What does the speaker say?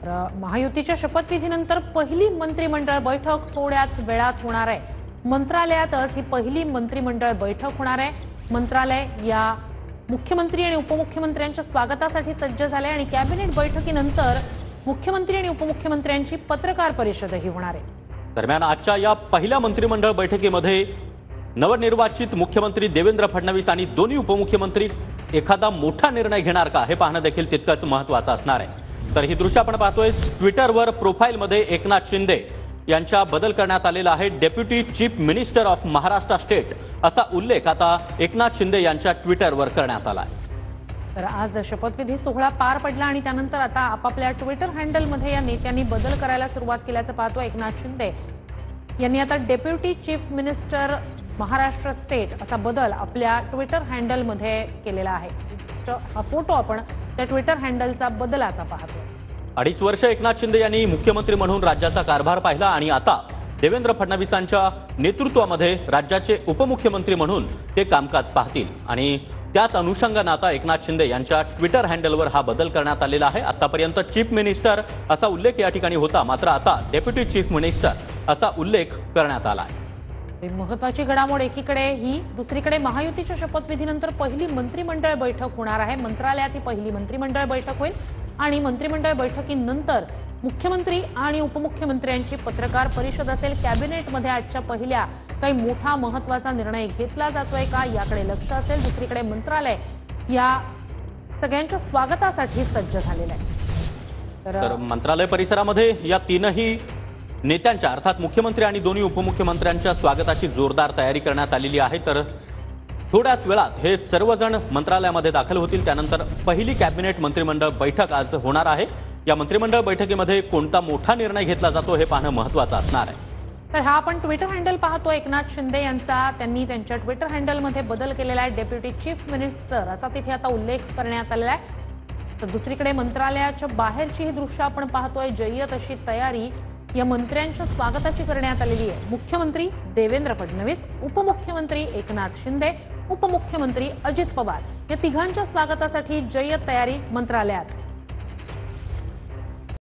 महायुतीच्या शपथविधीनंतर पहिली मंत्रिमंडळ बैठक थोड्याच वेळात होणार आहे। मंत्रालयातच ही पहिली मंत्रिमंडळ बैठक होणार आहे। मंत्रालय या मुख्यमंत्री आणि उपमुख्यमंत्र्यांच्या स्वागतासाठी सज्ज झाले आणि कॅबिनेट बैठकीनंतर मुख्यमंत्री आणि उपमुख्यमंत्र्यांची पत्रकार परिषदही होणार आहे। दरम्यान आजच्या या पहिल्या मंत्रिमंडळ बैठकीमध्ये नवनिर्वाचित मुख्यमंत्री देवेंद्र फडणवीस आणि दोन्ही उपमुख्यमंत्री एखादा मोठा निर्णय घेणार का हे पाहणं देखील तितकंच महत्त्वाचं असणार आहे। तर ही दृश्य आपण पाहतोय ट्विटरवर प्रोफाइलमध्ये एकनाथ शिंदे यांचा बदल करण्यात आलेला आहे। Deputy chief minister of Maharashtra state असा उल्लेख आता एकनाथ शिंदे यांच्या ट्विटरवर करण्यात आला आहे। तर आज शपथविधी सोहळा पार पडला आणि त्यानंतर आता आपापल्या ट्विटर हँडलमध्ये या नेत्यांनी बदल करायला सुरुवात केल्याचं पाहतो। एकनाथ शिंदे यांनी आता deputy chief minister Maharashtra state असा बदल आपल्या ट्विटर हँडलमध्ये केलेला आहे। हा फोटो आपण त्या ट्विटर हँडलचा बदलाचा पाहतो। 2.5 वर्ष एकनाथ शिंदे यांनी मुख्यमंत्री म्हणून राज्याचा कारभार पाहिला आणि आता देवेंद्र फडणवीसांच्या नेतृत्वामध्ये राज्याचे उपमुख्यमंत्री म्हणून ते कामकाज पाहतील आणि त्याच अनुषंगाने आता एकनाथ शिंदे यांच्या ट्विटर हँडलवर हा बदल करण्यात आलेला आहे। आतापर्यंत चीफ मिनिस्टर असा उल्लेख या ठिकाणी होता, मात्र आता डेप्युटी चीफ मिनिस्टर असा उल्लेख करण्यात आला आहे। महत्त्वाची घडामोड एकीकडे ही, दुसरीकडे महायुतीच्या शपथविधीनंतर पहिली मंत्रिमंडळ बैठक होणार आहे। मंत्रालयात ही पहिली मंत्रिमंडळ बैठक होईल आणि मंत्रिमंडळ बैठकीनंतर मुख्यमंत्री आणि उपमुख्यमंत्र्यांची पत्रकार परिषद असेल। कॅबिनेटमध्ये आजच्या पहिल्या काही मोठा महत्त्वाचा निर्णय घेतला जातोय का याकडे लक्ष असेल। दुसरीकडे मंत्रालय या सगळ्यांच्या स्वागतासाठी सज्ज झालेलं आहे। तर मंत्रालय परिसरामध्ये या तीनही नेत्यांच्या अर्थात मुख्यमंत्री आणि दोन्ही उपमुख्यमंत्र्यांच्या स्वागताची जोरदार तयारी करण्यात आलेली आहे। तर थोड्याच वेळात हे सर्वजण मंत्रालयामध्ये दाखल होतील। त्यानंतर पहिली कॅबिनेट मंत्रिमंडळ बैठक आज होणार आहे। या मंत्रिमंडळ बैठकीमध्ये कोणता मोठा निर्णय घेतला जातो हे पाहणं महत्त्वाचं असणार आहे। तर हा आपण ट्विटर हँडल पाहतो एकनाथ शिंदे यांचा, त्यांनी त्यांच्या ट्विटर हँडलमध्ये बदल केलेला आहे। डेप्युटी चीफ मिनिस्टर असा तिथे आता उल्लेख करण्यात आलेला आहे। तर दुसरीकडे मंत्रालयाच्या बाहेरची ही दृश्य आपण पाहतोय। जय्यत अशी तयारी या मंत्र्यांच्या स्वागताची करण्यात आलेली आहे। मुख्यमंत्री देवेंद्र फडणवीस, उपमुख्यमंत्री एकनाथ शिंदे, उपमुख्यमंत्री अजित पवार या तिघांच्या स्वागतासाठी जय्यत तयारी मंत्रालयात।